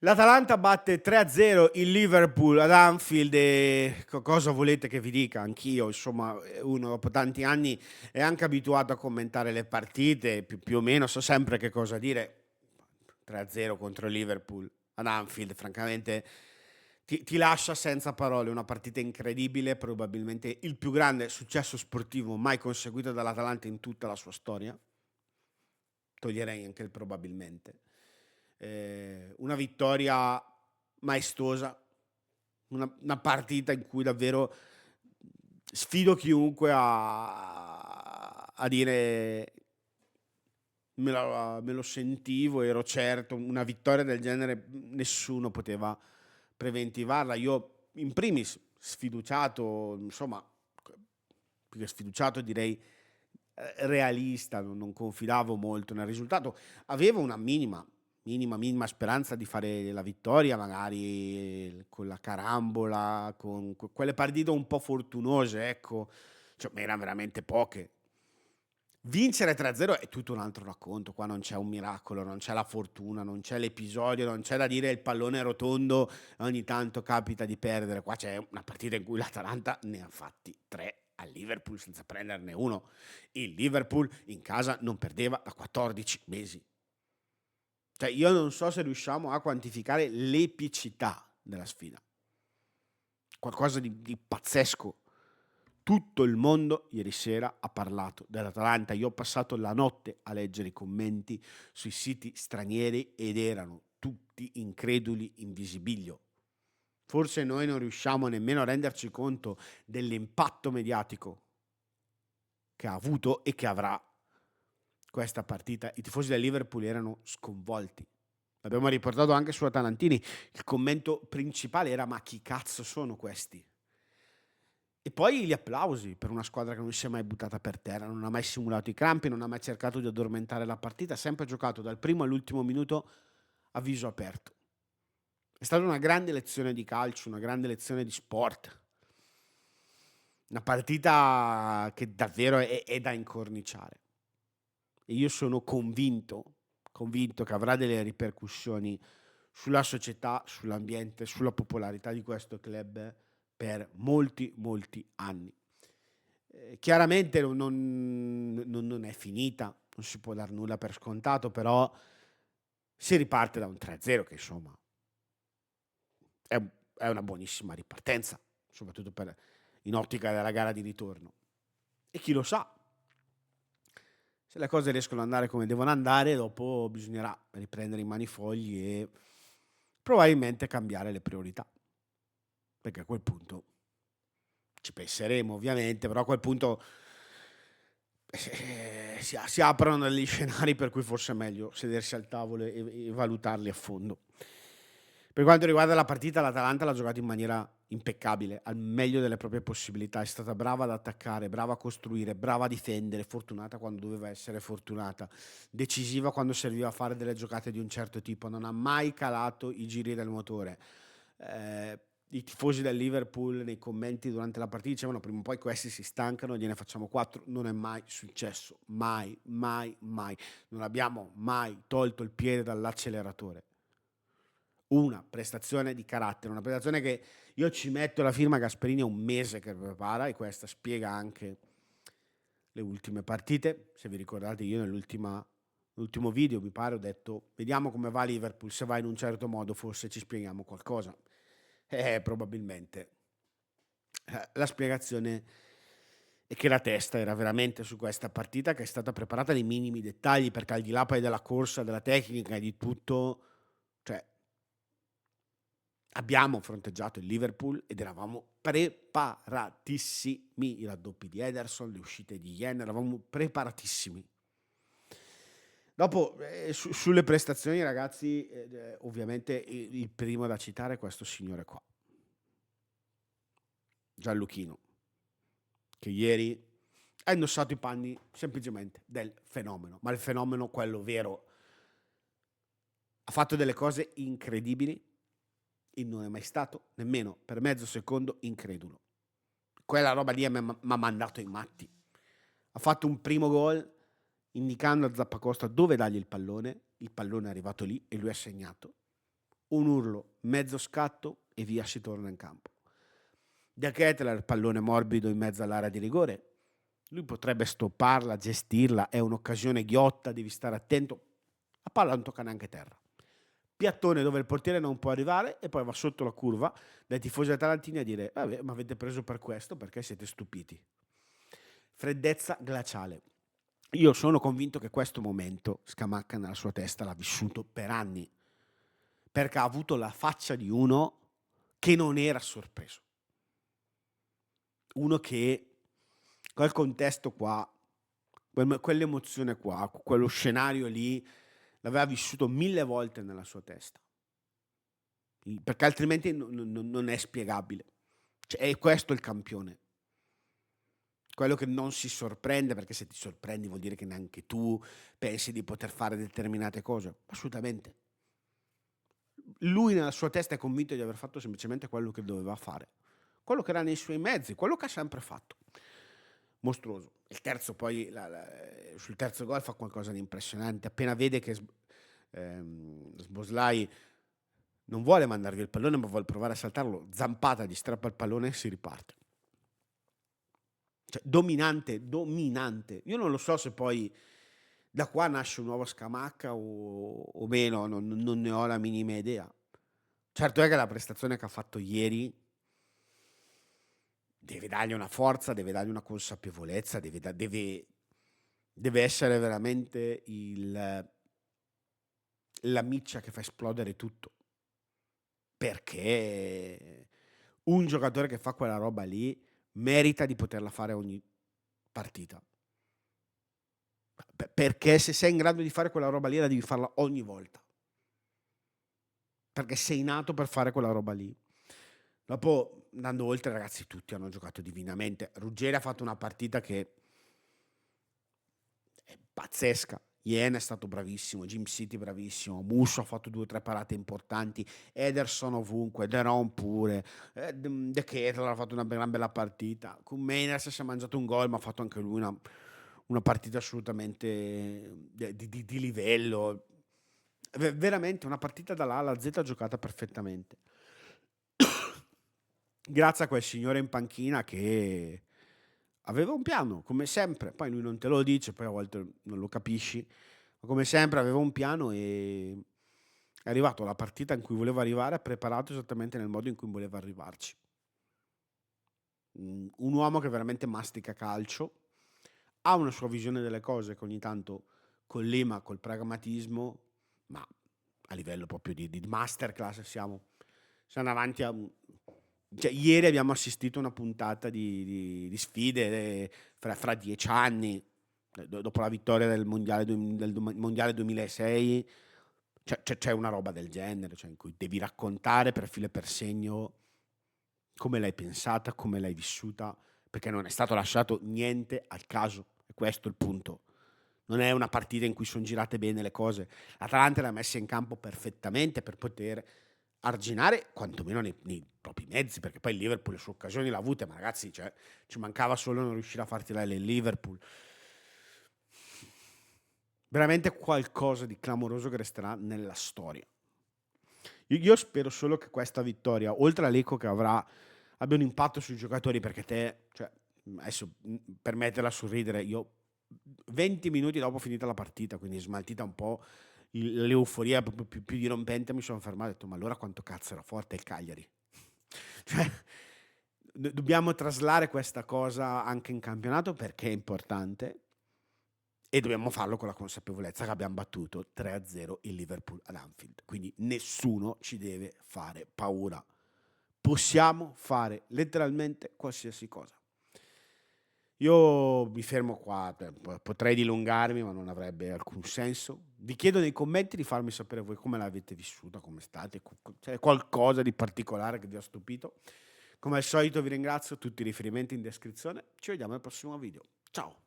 L'Atalanta batte 3-0 il Liverpool ad Anfield e cosa volete che vi dica? Anch'io, insomma, uno dopo tanti anni è anche abituato a commentare le partite, più o meno so sempre che cosa dire. 3-0 contro il Liverpool ad Anfield, francamente ti lascia senza parole, una partita incredibile, probabilmente il più grande successo sportivo mai conseguito dall'Atalanta in tutta la sua storia. Toglierei anche il probabilmente. Una vittoria maestosa, una partita in cui davvero sfido chiunque a dire me lo sentivo, ero certo, una vittoria del genere nessuno poteva preventivarla. Io in primis sfiduciato, insomma, più che sfiduciato direi realista, non confidavo molto nel risultato. Avevo una minima speranza di fare la vittoria, magari con la carambola, con quelle partite un po' fortunose, ecco, cioè, ma erano veramente poche. Vincere 3-0 è tutto un altro racconto, qua non c'è un miracolo, non c'è la fortuna, non c'è l'episodio, non c'è da dire il pallone è rotondo, ogni tanto capita di perdere, qua c'è una partita in cui l'Atalanta ne ha fatti 3 al Liverpool senza prenderne uno. Il Liverpool in casa non perdeva da 14 mesi. Cioè io non so se riusciamo a quantificare l'epicità della sfida, qualcosa di pazzesco. Tutto il mondo ieri sera ha parlato dell'Atalanta. Io ho passato la notte a leggere i commenti sui siti stranieri ed erano tutti increduli in visibilio. Forse noi non riusciamo nemmeno a renderci conto dell'impatto mediatico che ha avuto e che avrà questa partita. I tifosi del Liverpool erano sconvolti. L'abbiamo riportato anche su Atalantini. Il commento principale era: ma chi cazzo sono questi? E poi gli applausi per una squadra che non si è mai buttata per terra, non ha mai simulato i crampi, non ha mai cercato di addormentare la partita, ha sempre giocato dal primo all'ultimo minuto a viso aperto. È stata una grande lezione di calcio, una grande lezione di sport. Una partita che davvero è da incorniciare. E io sono convinto che avrà delle ripercussioni sulla società, sull'ambiente, sulla popolarità di questo club per molti anni. Chiaramente non è finita, non si può dar nulla per scontato, però si riparte da un 3-0 che insomma è una buonissima ripartenza, soprattutto in ottica della gara di ritorno. E chi lo sa, se le cose riescono ad andare come devono andare, dopo bisognerà riprendere in mano i fogli e probabilmente cambiare le priorità, perché a quel punto ci penseremo ovviamente, però a quel punto si aprono degli scenari per cui forse è meglio sedersi al tavolo e valutarli a fondo. Per quanto riguarda la partita, l'Atalanta l'ha giocata in maniera impeccabile, al meglio delle proprie possibilità. È stata brava ad attaccare, brava a costruire, brava a difendere, fortunata quando doveva essere fortunata, decisiva quando serviva a fare delle giocate di un certo tipo. Non ha mai calato i giri del motore. I tifosi del Liverpool nei commenti durante la partita dicevano: prima o poi questi si stancano, gliene facciamo 4. Non è mai successo, mai. Non abbiamo mai tolto il piede dall'acceleratore. Una prestazione di carattere, una prestazione che io ci metto la firma. Gasperini è un mese che prepara, e questa spiega anche le ultime partite. Se vi ricordate, io nell'ultimo video, mi pare, ho detto: vediamo come va Liverpool, se va in un certo modo forse ci spieghiamo qualcosa. Probabilmente la spiegazione è che la testa era veramente su questa partita, che è stata preparata nei minimi dettagli, perché al di là poi della corsa, della tecnica e di tutto, cioè abbiamo fronteggiato il Liverpool ed eravamo preparatissimi. I raddoppi di Ederson, le uscite di Yen, eravamo preparatissimi. Dopo, sulle prestazioni, ragazzi, ovviamente il primo da citare è questo signore qua, Gianluchino, che ieri ha indossato i panni semplicemente del fenomeno, ma il fenomeno, quello vero. Ha fatto delle cose incredibili e non è mai stato nemmeno per mezzo secondo incredulo. Quella roba lì m'ha mandato ai matti. Ha fatto un primo gol indicando a Zappacosta dove dargli il pallone è arrivato lì e lui ha segnato. un urlo, mezzo scatto e via si torna in campo. De Ketelaere, pallone morbido in mezzo all'area di rigore, lui potrebbe stopparla, gestirla, è un'occasione ghiotta, devi stare attento, la palla non tocca neanche terra. Piattone dove il portiere non può arrivare e poi va sotto la curva dai tifosi atalantini a dire vabbè, ma avete preso per questo perché siete stupiti. Freddezza glaciale. Io sono convinto che questo momento Scamacca nella sua testa l'ha vissuto per anni, perché ha avuto la faccia di uno che non era sorpreso. Uno che quel contesto qua, quell'emozione qua, quello scenario lì, l'aveva vissuto 1000 volte nella sua testa. Perché altrimenti non è spiegabile. Cioè, è questo il campione. Quello che non si sorprende, perché se ti sorprendi vuol dire che neanche tu pensi di poter fare determinate cose. Assolutamente. Lui nella sua testa è convinto di aver fatto semplicemente quello che doveva fare. Quello che era nei suoi mezzi, quello che ha sempre fatto. Mostruoso. Il terzo poi, sul terzo gol fa qualcosa di impressionante. Appena vede che Szoboszlai non vuole mandarvi il pallone, ma vuole provare a saltarlo, zampata, gli strappa il pallone e si riparte. Cioè, dominante. Io non lo so se poi da qua nasce un nuovo Scamacca o meno, non ne ho la minima idea. Certo è che la prestazione che ha fatto ieri deve dargli una forza, deve dargli una consapevolezza, deve essere veramente la miccia che fa esplodere tutto. Perché un giocatore che fa quella roba lì merita di poterla fare ogni partita. Perché se sei in grado di fare quella roba lì, la devi farla ogni volta. Perché sei nato per fare quella roba lì. Dopo, andando oltre, ragazzi, tutti hanno giocato divinamente. Ruggeri ha fatto una partita che è pazzesca. Ien è stato bravissimo, Jim City bravissimo, Musso ha fatto 2 o 3 parate importanti, Ederson ovunque, Deron pure, De Ketelaere ha fatto una gran bella partita, Koeman si è mangiato un gol ma ha fatto anche lui una partita assolutamente di livello, veramente una partita dall'A alla Z giocata perfettamente. Grazie a quel signore in panchina che aveva un piano, come sempre, poi lui non te lo dice, poi a volte non lo capisci, ma come sempre aveva un piano e è arrivato alla partita in cui voleva arrivare, preparato esattamente nel modo in cui voleva arrivarci. Un uomo che veramente mastica calcio, ha una sua visione delle cose che ogni tanto collima col pragmatismo, ma a livello proprio di masterclass siamo avanti a cioè, ieri abbiamo assistito a una puntata di sfide fra 10 anni, dopo la vittoria del mondiale 2006, c'è una roba del genere, cioè in cui devi raccontare per filo e per segno come l'hai pensata, come l'hai vissuta, perché non è stato lasciato niente al caso, e questo è il punto. Non è una partita in cui sono girate bene le cose. L'Atalanta l'ha messa in campo perfettamente per poter arginare quantomeno nei propri mezzi, perché poi il Liverpool le sue occasioni l'ha avute, ma ragazzi, cioè, ci mancava solo non riuscire a far tirare il Liverpool. Veramente qualcosa di clamoroso che resterà nella storia. Io spero solo che questa vittoria, oltre all'eco che abbia un impatto sui giocatori, perché cioè, adesso permetterla a sorridere, io 20 minuti dopo finita la partita, quindi smaltita un po' l'euforia più dirompente, mi sono fermato e ho detto, ma allora quanto cazzo era forte il Cagliari? Cioè, dobbiamo traslare questa cosa anche in campionato perché è importante e dobbiamo farlo con la consapevolezza che abbiamo battuto 3-0 il Liverpool ad Anfield. Quindi nessuno ci deve fare paura. Possiamo fare letteralmente qualsiasi cosa. Io mi fermo qua, potrei dilungarmi, ma non avrebbe alcun senso. Vi chiedo nei commenti di farmi sapere voi come l'avete vissuta, come state, c'è qualcosa di particolare che vi ha stupito. Come al solito vi ringrazio, tutti i riferimenti in descrizione. Ci vediamo al prossimo video. Ciao!